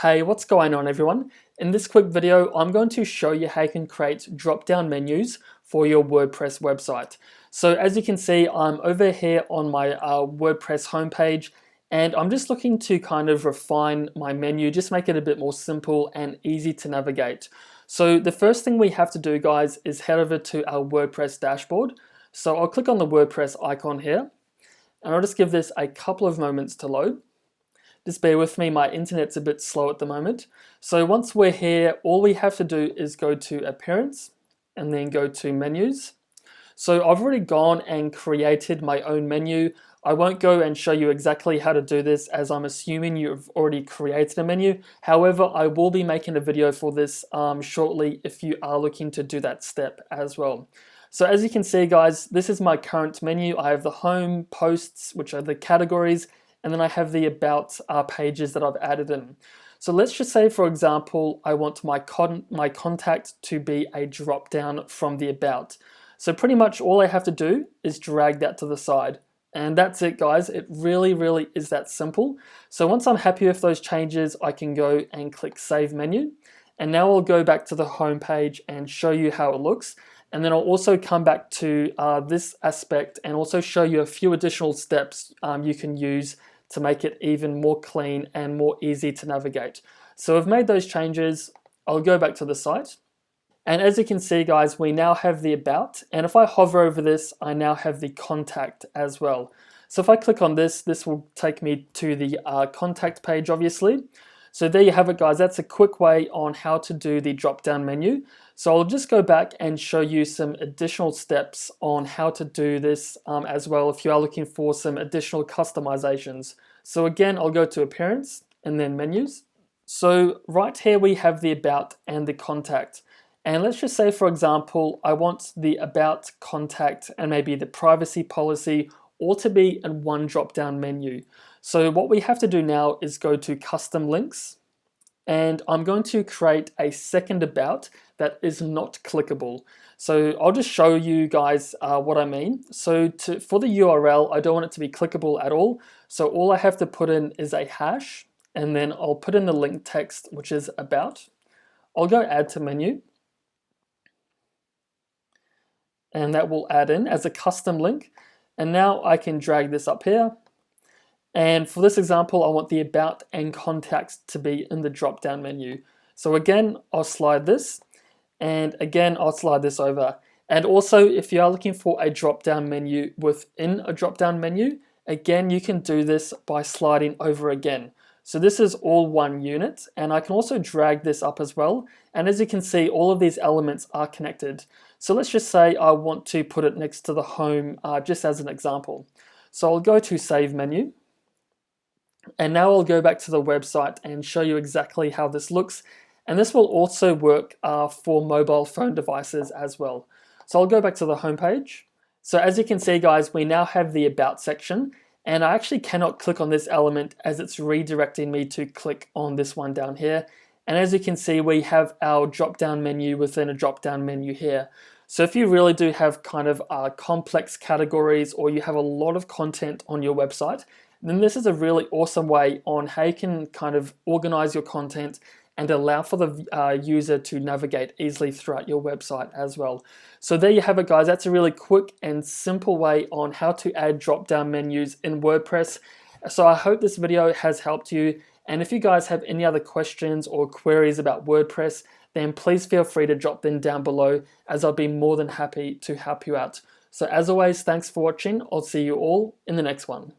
Hey, what's going on everyone? In this quick video, I'm going to show you how you can create drop-down menus for your WordPress website. So as you can see, I'm over here on my WordPress homepage, and I'm just looking to kind of refine my menu, just make it a bit more simple and easy to navigate. So the first thing we have to do, guys, is head over to our WordPress dashboard. So I'll click on the WordPress icon here, and I'll just give this a couple of moments to load. Just bear with me, my internet's a bit slow at the moment. So once we're here, all we have to do is go to Appearance and then go to Menus. So I've already gone and created my own menu. I won't go and show you exactly how to do this, as I'm assuming you've already created a menu. However, I will be making a video for this shortly if you are looking to do that step as well. So as you can see, guys, this is my current menu. I have the home, posts, which are the categories, and then I have the about pages that I've added in. So let's just say, for example, I want my contact to be a drop down from the about. So pretty much all I have to do is drag that to the side. And that's it, guys. It really is that simple. So once I'm happy with those changes, I can go and click Save Menu. And now I'll go back to the home page and show you how it looks. And then I'll also come back to this aspect and also show you a few additional steps you can use to make it even more clean and more easy to navigate. So I've made those changes. I'll go back to the site. And as you can see, guys, we now have the about. And if I hover over this, I now have the contact as well. So if I click on this, this will take me to the contact page, obviously. So there you have it, guys. That's a quick way on how to do the drop-down menu. So I'll just go back and show you some additional steps on how to do this as well if you are looking for some additional customizations. So again, I'll go to Appearance and then Menus. So right here we have the About and the Contact. And let's just say, for example, I want the About, Contact, and maybe the Privacy Policy all to be in one drop-down menu. So what we have to do now is go to Custom Links, and I'm going to create a second about that is not clickable. So I'll just show you guys what I mean. So for the URL, I don't want it to be clickable at all. So all I have to put in is a hash, and then I'll put in the link text, which is about. I'll go Add to Menu, and that will add in as a custom link. And now I can drag this up here. And for this example, I want the About and Contacts to be in the drop-down menu. So again, I'll slide this, and again, I'll slide this over. And also, if you are looking for a drop-down menu within a drop-down menu, again, you can do this by sliding over again. So this is all one unit, and I can also drag this up as well. And as you can see, all of these elements are connected. So let's just say I want to put it next to the home, just as an example. So I'll go to Save Menu. And now I'll go back to the website and show you exactly how this looks. And this will also work for mobile phone devices as well. So I'll go back to the home page. So as you can see, guys, we now have the About section. And I actually cannot click on this element as it's redirecting me to click on this one down here. And as you can see, we have our drop-down menu within a drop-down menu here. So if you really do have kind of complex categories, or you have a lot of content on your website, then this is a really awesome way on how you can kind of organize your content and allow for the user to navigate easily throughout your website as well. So there you have it, guys. That's a really quick and simple way on how to add drop-down menus in WordPress. So I hope this video has helped you. And if you guys have any other questions or queries about WordPress, then please feel free to drop them down below, as I'll be more than happy to help you out. So as always, thanks for watching. I'll see you all in the next one.